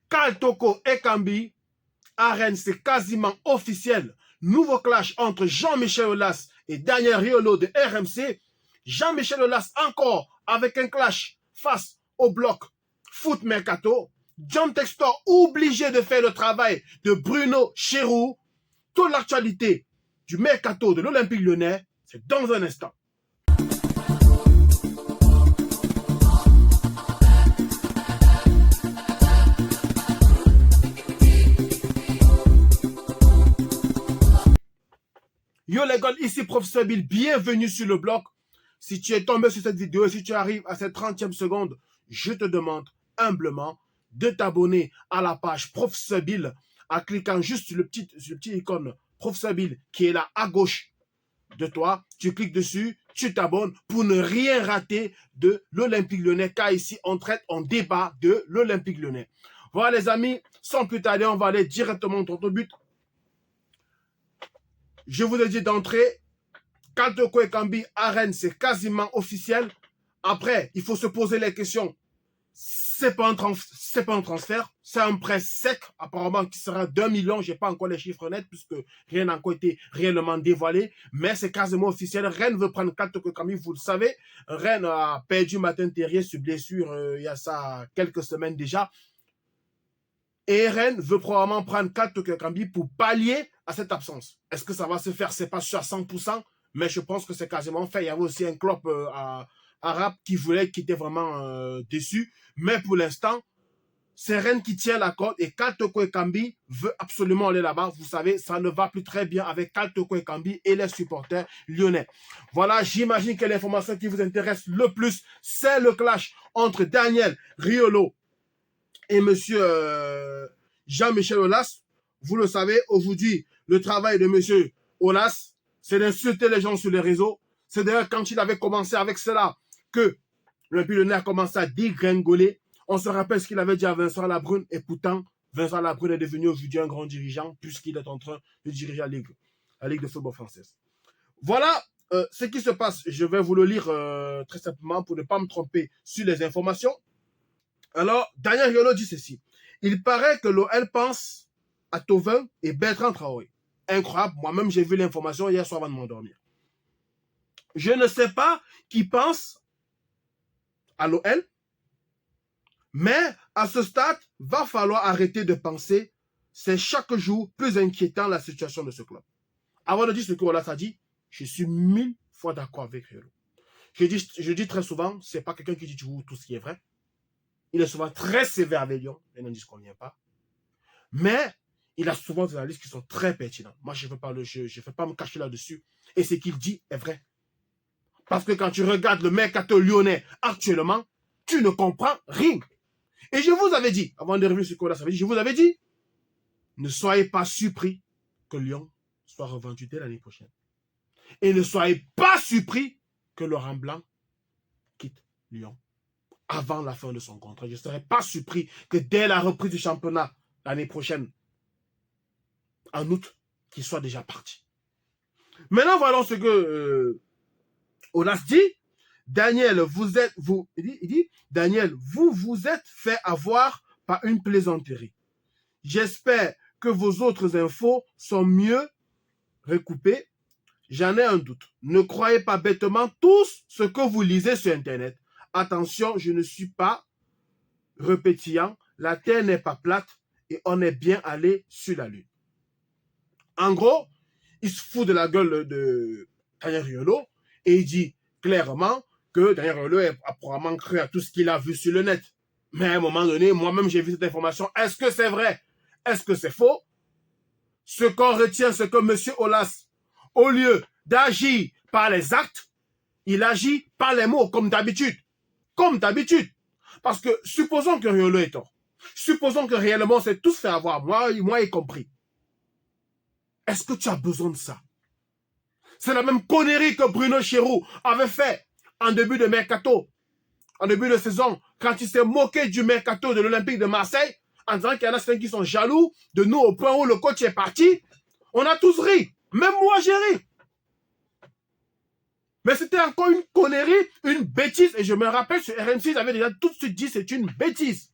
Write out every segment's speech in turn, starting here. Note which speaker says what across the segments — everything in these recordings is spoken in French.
Speaker 1: Kaltoko et Kambi, à Rennes, c'est quasiment officiel. Nouveau clash entre Jean-Michel Aulas et Daniel Riolo de RMC. Jean-Michel Aulas encore avec un clash face au bloc Foot Mercato. John Textor obligé de faire le travail de Bruno Chéroux. Toute l'actualité du Mercato de l'Olympique Lyonnais, c'est dans un instant. Yo les gars, ici Professeur Bill, bienvenue sur le blog. Si tu es tombé sur cette vidéo et si tu arrives à cette 30e seconde, je te demande humblement de t'abonner à la page Professeur Bill en cliquant juste sur le petit icône Professeur Bill qui est là à gauche de toi. Tu cliques dessus, tu t'abonnes pour ne rien rater de l'Olympique Lyonnais car ici on débat de l'Olympique Lyonnais. Voilà les amis, sans plus tarder, on va aller directement dans ton but. Je vous ai dit d'entrée, Kaltoko et Kambi à Rennes, c'est quasiment officiel. Après, il faut se poser les questions. C'est pas un transfert, c'est un prêt sec, apparemment qui sera 2 millions. Je n'ai pas encore les chiffres nets puisque rien n'a encore été réellement dévoilé. Mais c'est quasiment officiel. Rennes veut prendre Kaltoko et Kambi, vous le savez. Rennes a perdu Martin Terrier sur blessure il y a ça quelques semaines déjà. Et Rennes veut probablement prendre Kaltoko et Kambi pour pallier à cette absence. Est-ce que ça va se faire? C'est pas sûr à 100%, mais je pense que c'est quasiment fait. Il y avait aussi un club arabe qui était vraiment déçu. Mais pour l'instant, c'est Rennes qui tient la corde et Kaltoko et Kambi veut absolument aller là-bas. Vous savez, ça ne va plus très bien avec Kaltoko et Kambi et les supporters lyonnais. Voilà, j'imagine que l'information qui vous intéresse le plus, c'est le clash entre Daniel Riolo et monsieur Jean-Michel Aulas. Vous le savez, aujourd'hui, le travail de monsieur Aulas, c'est d'insulter les gens sur les réseaux. C'est d'ailleurs quand il avait commencé avec cela que le Lyonnais a commencé à dégringoler. On se rappelle ce qu'il avait dit à Vincent Labrune et pourtant, Vincent Labrune est devenu aujourd'hui un grand dirigeant puisqu'il est en train de diriger la Ligue de football française. Voilà ce qui se passe. Je vais vous le lire très simplement pour ne pas me tromper sur les informations. Alors, Daniel Riolo dit ceci. Il paraît que l'OL pense à Thauvin et Bertrand Traoré. Incroyable. Moi-même, j'ai vu l'information hier soir avant de m'endormir. Je ne sais pas qui pense à l'OL, mais à ce stade, va falloir arrêter de penser. C'est chaque jour plus inquiétant la situation de ce club. Avant de dire ce que Olas a dit, je suis 1000 fois d'accord avec Riolo. Je dis très souvent, c'est pas quelqu'un qui dit tout ce qui est vrai. Il est souvent très sévère avec Lyon, il n'en dit qu'on vient pas. Mais il a souvent des analyses qui sont très pertinentes. Moi, je ne vais pas me cacher là-dessus. Et ce qu'il dit est vrai. Parce que quand tu regardes le mercato lyonnais actuellement, tu ne comprends rien. Et je vous avais dit, avant de revenir sur quoi ça veut dire, je vous avais dit, ne soyez pas surpris que Lyon soit revendu dès l'année prochaine. Et ne soyez pas surpris que Laurent Blanc quitte Lyon avant la fin de son contrat. Je ne serais pas surpris que dès la reprise du championnat l'année prochaine, en août, qu'il soit déjà parti. Maintenant, voyons ce que Aulas dit. Daniel, il dit, Daniel, vous êtes fait avoir par une plaisanterie. J'espère que vos autres infos sont mieux recoupées. J'en ai un doute. Ne croyez pas bêtement tout ce que vous lisez sur Internet. Attention, je ne suis pas répétillant. La Terre n'est pas plate et on est bien allé sur la Lune. En gros, il se fout de la gueule de Daniel Riolo et il dit clairement que Daniel Riolo a probablement cru à tout ce qu'il a vu sur le net. Mais à un moment donné, moi-même, j'ai vu cette information. Est-ce que c'est vrai? Est-ce que c'est faux? Ce qu'on retient, c'est que M. Aulas, au lieu d'agir par les actes, il agit par les mots, comme d'habitude. Comme d'habitude. Parce que supposons que Riolo est tort. Supposons que réellement c'est tout fait avoir, moi y compris. Est-ce que tu as besoin de ça? C'est la même connerie que Bruno Chéroux avait fait en début de mercato, en début de saison, quand il s'est moqué du mercato de l'Olympique de Marseille, en disant qu'il y en a certains qui sont jaloux de nous au point où le coach est parti. On a tous ri. Même moi, j'ai ri. Mais c'était encore une connerie, une bêtise. Et je me rappelle, sur RMC, j'avais déjà tout de suite dit c'est une bêtise.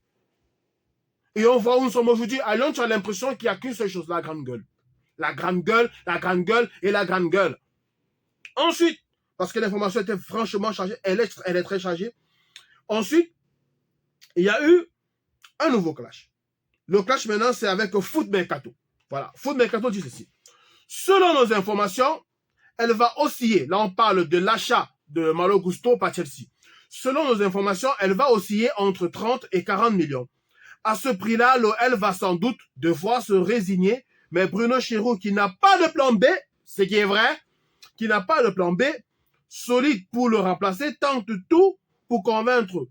Speaker 1: Et on voit où nous sommes aujourd'hui. À Lyon, tu as l'impression qu'il n'y a qu'une seule chose, la grande gueule. La grande gueule, la grande gueule et la grande gueule. Ensuite, parce que l'information était franchement chargée, elle est très chargée. Ensuite, il y a eu un nouveau clash. Le clash maintenant, c'est avec Foot Mercato. Voilà, Foot Mercato dit ceci. Selon nos informations, elle va osciller. Là, on parle de l'achat de Malo Gusto par Chelsea. Selon nos informations, elle va osciller entre 30 et 40 millions. À ce prix-là, l'OL va sans doute devoir se résigner. Mais Bruno Chéroux, qui n'a pas de plan B, ce qui est vrai, qui n'a pas de plan B, solide pour le remplacer, tente tout pour convaincre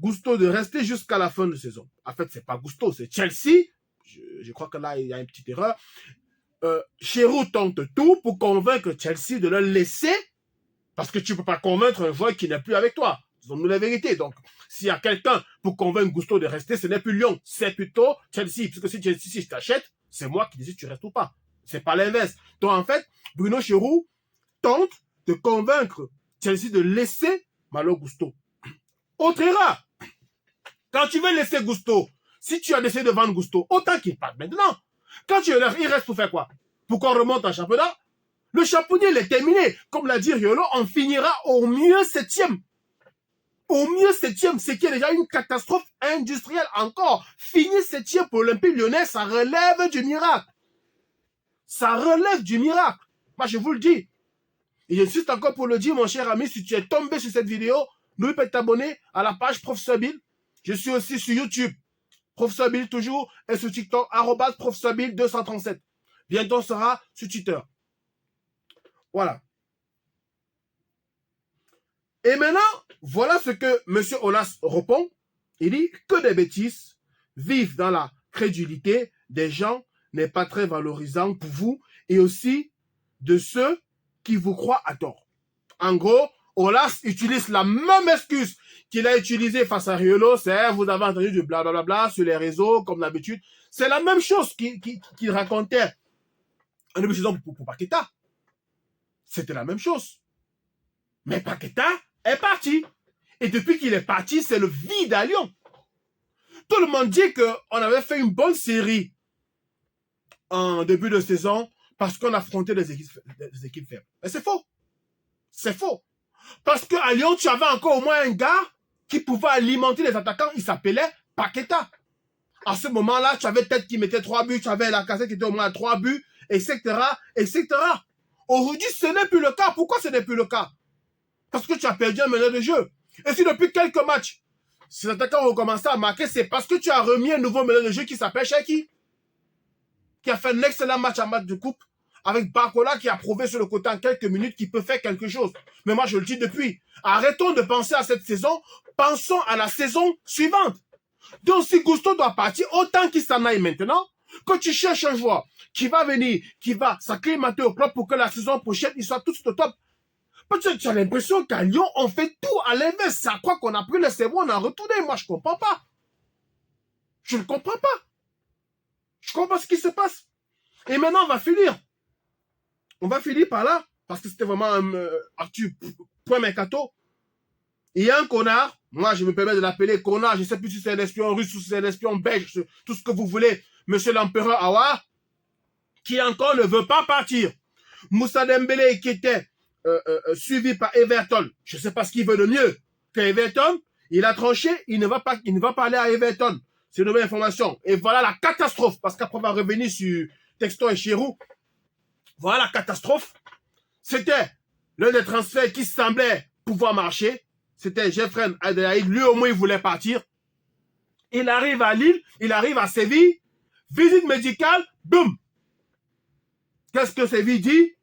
Speaker 1: Gusto de rester jusqu'à la fin de saison. En fait, c'est pas Gusto, c'est Chelsea. Je crois que là, il y a une petite erreur. Chéroux tente tout pour convaincre Chelsea de le laisser, parce que tu ne peux pas convaincre un joueur qui n'est plus avec toi. Disons-nous la vérité. Donc, s'il y a quelqu'un pour convaincre Gusto de rester, ce n'est plus Lyon, c'est plutôt Chelsea. Parce que si Chelsea, si je t'achète, c'est moi qui décide si tu restes ou pas. C'est pas l'inverse. Donc, en fait, Bruno Chéroux tente de convaincre Chelsea de laisser Malo Gusto. Autre erreur. Quand tu veux laisser Gusto, si tu as décidé de vendre Gusto, autant qu'il parte maintenant. Quand tu le il reste pour faire quoi? Pour qu'on remonte en championnat? Le championnat, il est terminé. Comme l'a dit Riolo, on finira au mieux 7e. Au mieux 7e, ce qui est déjà une catastrophe industrielle encore. Finir 7e pour l'Olympique Lyonnais, ça relève du miracle. Ça relève du miracle. Moi, je vous le dis. Et j'insiste encore pour le dire, mon cher ami, si tu es tombé sur cette vidéo, n'oublie pas de t'abonner à la page Professeur Bill. Je suis aussi sur YouTube. Professeur Bill toujours, et sur TikTok, @Professeur Bill 237. Bientôt, on sera sur Twitter. Voilà. Et maintenant, voilà ce que M. Aulas répond. Il dit que des bêtises, vivre dans la crédulité des gens n'est pas très valorisant pour vous et aussi de ceux qui vous croient à tort. En gros, Aulas utilise la même excuse qu'il a utilisée face à Riolo, c'est vous avez entendu du blablabla sur les réseaux, comme d'habitude. C'est la même chose qu'il racontait en début de saison pour Paqueta. C'était la même chose. Mais Paqueta est parti. Et depuis qu'il est parti, c'est le vide à Lyon. Tout le monde dit qu'on avait fait une bonne série en début de saison parce qu'on affrontait des équipes faibles. Mais c'est faux. C'est faux. Parce qu'à Lyon, tu avais encore au moins un gars qui pouvait alimenter les attaquants. Il s'appelait Paqueta. À ce moment-là, tu avais peut-être qui mettait 3 buts, tu avais la cassette qui était au moins à 3 buts, etc., etc. Aujourd'hui, ce n'est plus le cas. Pourquoi ce n'est plus le cas? Parce que tu as perdu un meneur de jeu. Et si depuis quelques matchs, ces attaquants ont commencé à marquer, c'est parce que tu as remis un nouveau meneur de jeu qui s'appelle Cherki, qui a fait un excellent match en match de coupe, avec Barcola qui a prouvé sur le côté en quelques minutes qu'il peut faire quelque chose. Mais moi, je le dis depuis, arrêtons de penser à cette saison, pensons à la saison suivante. Donc, si Gusto doit partir, autant qu'il s'en aille maintenant, que tu cherches un joueur qui va venir, qui va s'acclimater au club pour que la saison prochaine, il soit tout au top. Parce que tu as l'impression qu'à Lyon, on fait tout à l'inverse. C'est à quoi qu'on a pris le cerveau, on a retourné. Moi, je ne comprends pas. Je ne comprends pas. Je comprends pas ce qui se passe. Et maintenant, on va finir. On va finir par là, parce que c'était vraiment un point mercato. Il y a un connard, moi je me permets de l'appeler connard, je ne sais plus si c'est un espion russe ou si c'est un espion belge, tout ce que vous voulez, monsieur l'empereur Awa, qui encore ne veut pas partir. Moussa Dembélé qui était suivi par Everton, je ne sais pas ce qu'il veut de mieux que Everton, il a tranché, il ne va pas aller à Everton. C'est une nouvelle information. Et voilà la catastrophe, parce qu'après on va revenir sur Textor et Chéroux. Voilà la catastrophe. C'était l'un des transferts qui semblait pouvoir marcher. C'était Jeffrey Adelaide. Lui, au moins, il voulait partir. Il arrive à Lille. Il arrive à Séville. Visite médicale. Boum. Qu'est-ce que Séville dit?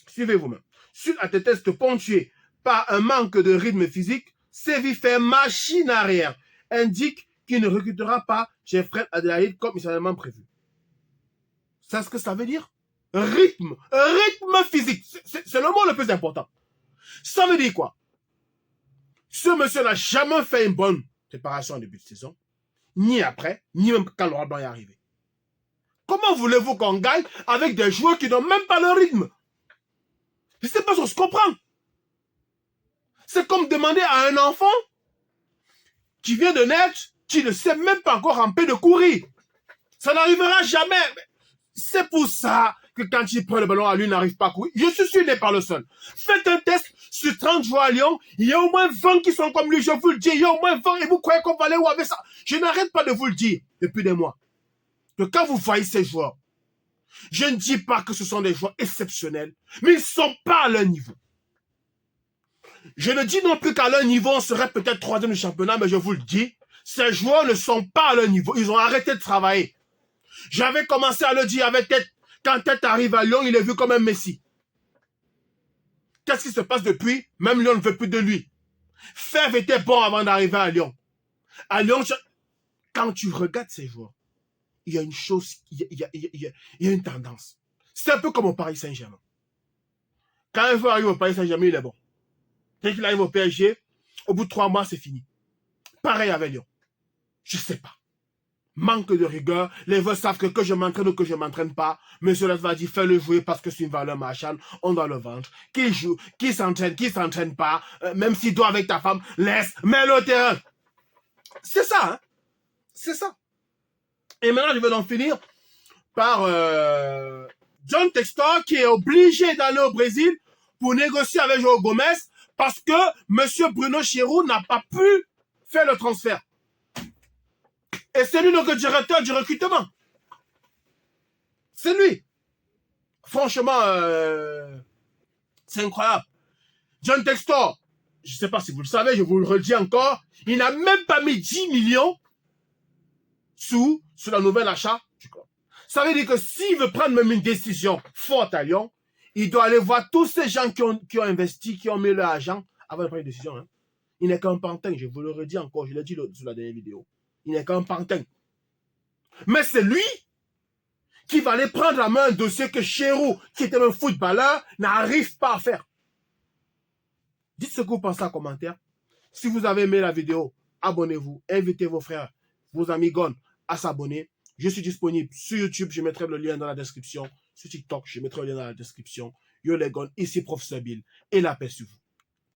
Speaker 1: Suivez vous-même. Suite à des tests ponctués par un manque de rythme physique, Séville fait machine arrière. Indique qu'il ne recrutera pas Jeffrey Adelaide comme initialement prévu. C'est ce que ça veut dire? Rythme physique. C'est le mot le plus important. Ça veut dire quoi? Ce monsieur n'a jamais fait une bonne préparation en début de saison, ni après, ni même quand Laurent Blanc est arrivé. Comment voulez-vous qu'on gagne avec des joueurs qui n'ont même pas le rythme? Je ne sais pas si on se comprend. C'est comme demander à un enfant qui vient de naître, tu ne sais même pas encore ramper de courir. Ça n'arrivera jamais. C'est pour ça que quand il prend le ballon à lui, il n'arrive pas à courir. Je suis sûr, il n'est pas le seul. Faites un test sur 30 joueurs à Lyon. Il y a au moins 20 qui sont comme lui, je vous le dis. Il y a au moins 20 et vous croyez qu'on va aller où avec ça? Je n'arrête pas de vous le dire depuis des mois. Que quand vous voyez ces joueurs, je ne dis pas que ce sont des joueurs exceptionnels, mais ils ne sont pas à leur niveau. Je ne dis non plus qu'à leur niveau, on serait peut-être troisième du championnat, mais je vous le dis, ces joueurs ne sont pas à leur niveau. Ils ont arrêté de travailler. J'avais commencé à le dire avec Tête. Quand Tête arrive à Lyon, il est vu comme un Messi. Qu'est-ce qui se passe depuis? Même Lyon ne veut plus de lui. Fèvre était bon avant d'arriver à Lyon. À Lyon, quand tu regardes ces joueurs, il y a une chose, il y a une tendance. C'est un peu comme au Paris Saint-Germain. Quand un joueur arrive au Paris Saint-Germain, il est bon. Dès qu'il arrive au PSG, au bout de 3 mois, c'est fini. Pareil avec Lyon. Je sais pas. Manque de rigueur. Les joueurs savent que je m'entraîne ou que je ne m'entraîne pas. Monsieur Let's va dire, fais-le jouer parce que c'est une valeur marchande. On doit le vendre. Qui joue, qui s'entraîne pas, même s'il doit avec ta femme, laisse, mets-le au terrain. C'est ça, hein. C'est ça. Et maintenant, je vais donc finir par John Textor qui est obligé d'aller au Brésil pour négocier avec João Gomes parce que M. Bruno Chéroux n'a pas pu faire le transfert. Et c'est lui le directeur du recrutement. C'est lui. Franchement, c'est incroyable. John Textor, je ne sais pas si vous le savez, je vous le redis encore, il n'a même pas mis 10 millions sur la nouvelle achat du club. Ça veut dire que s'il veut prendre même une décision forte à Lyon, il doit aller voir tous ces gens qui ont investi, qui ont mis leur argent avant de prendre une décision. Hein. Il n'est qu'un pantin, je vous le redis encore, je l'ai dit sur la dernière vidéo. Il n'est qu'un pantin. Mais c'est lui qui va aller prendre la main un dossier que Chéroux, qui était un footballeur, n'arrive pas à faire. Dites ce que vous pensez en commentaire. Si vous avez aimé la vidéo, abonnez-vous, invitez vos frères, vos amis gones à s'abonner. Je suis disponible sur YouTube, je mettrai le lien dans la description. Sur TikTok, je mettrai le lien dans la description. Yo les gones, ici Professeur Bill et la paix sur vous.